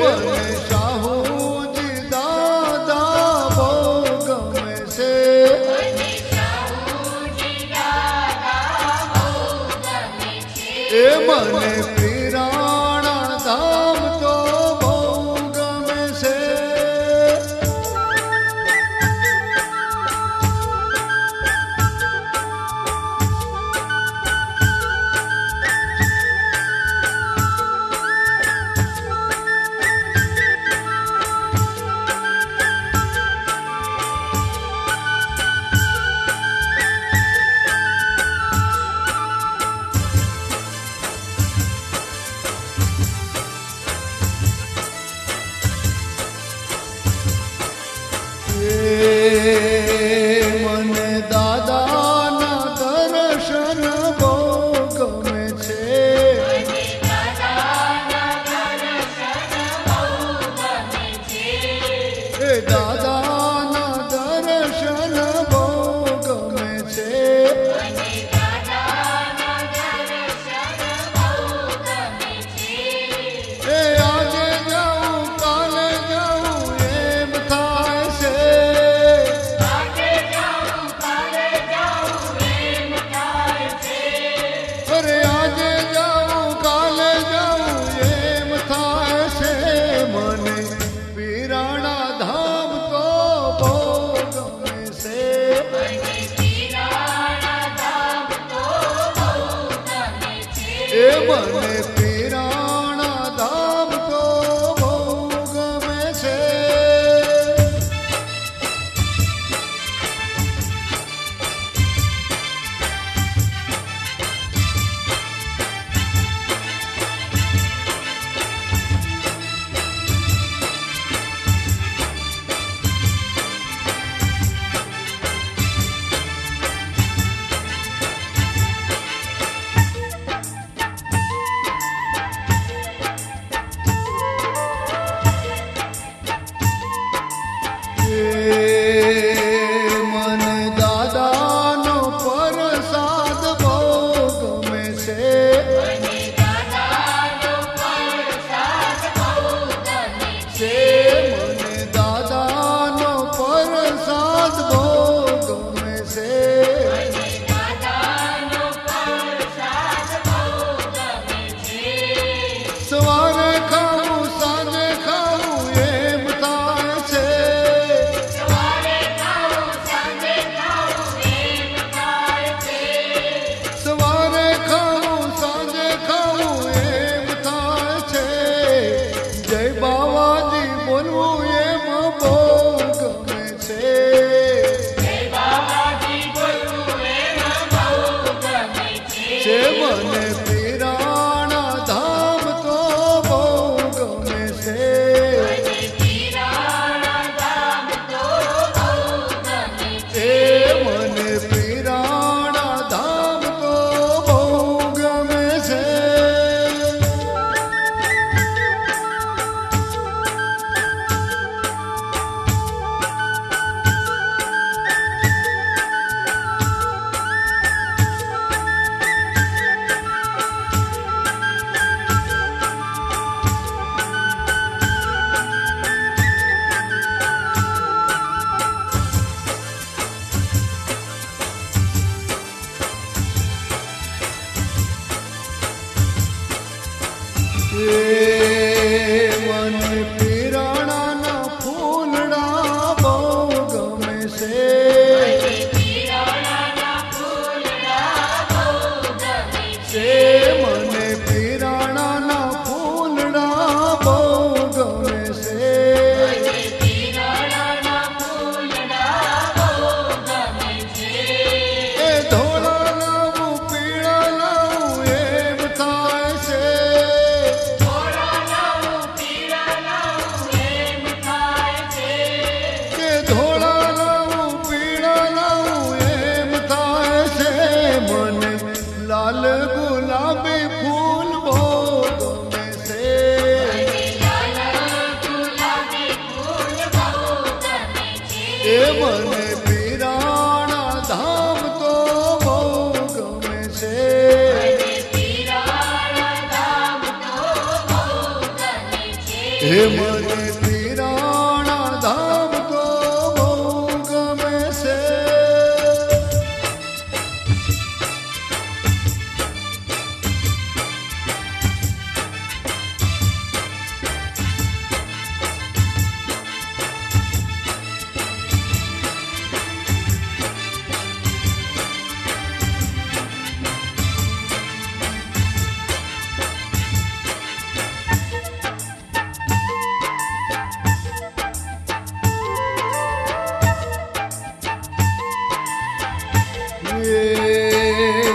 મને શાહુજી દાદા બહુ ગમે છે. એ મને પીરાણા ધામ તો બહુ ગમે છે. મને દાદાના દર્શન બહુ ગમે છે. એ દાદાના દર્શન બહુ ગમે છે. એ આજે જાઉં કાલે જાઉં એમ થાય છે. અરે આજે જાઉં કાલે જાઉં એમ થાય છે. મને પીરાણા ધામ તો બહુ ગમે છે. એ મને પીરાણા ધામ તો બહુ ગમે છે. મને દાદાનો પ્રસાદ બહુ ગમે છે. મને દાદાનો પ્રસાદ બહુ ગમે છે. સવારે ખાવું સાંજે ખાવું એમ થાય છે. સવારે ખાવું સાંજે ખાવું એમ થાય છે. જય બાવાજી બોલવું એમ બહુ ગમે છે. છે મને પીરાણા ધામ તો બહુ ગમે છે. એ મને પીરાણા ધામ તો બહુ ગમે છે. મને પીરાણાના ફૂલડા બહુ ગમે છે. મને પીરાણાના ફૂલડા બહુ ગમે છે. એ ધોળા લાવું પીળા લાવું એમ થાય છે. કે ધોળા લાવું પીળા લાવું એમ થાય છે. મને લાલ ગુલાબી ફૂલ બહુ ગમે છે. એ મને પીરાણા ધામ તો બહુ ગમે છે. એ હે મને પીરાણા ધામ તો બહુ ગમે છે.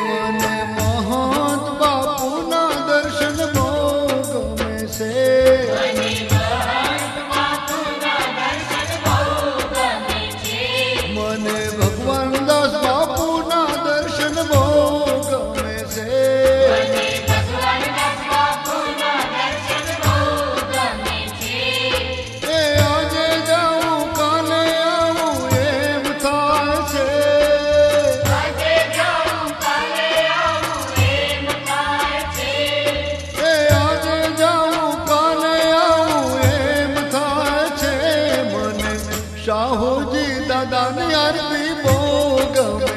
મને મહંત બાપુના દર્શન બહુ ગમે છે. મને ભગવાન દાસ બાપુના દર્શન બહુ ગમે છે. એ આજે જાઉં કાલે આવું એમ થાય છે. શાહુજી દાદાની આરતી બહુ ગમે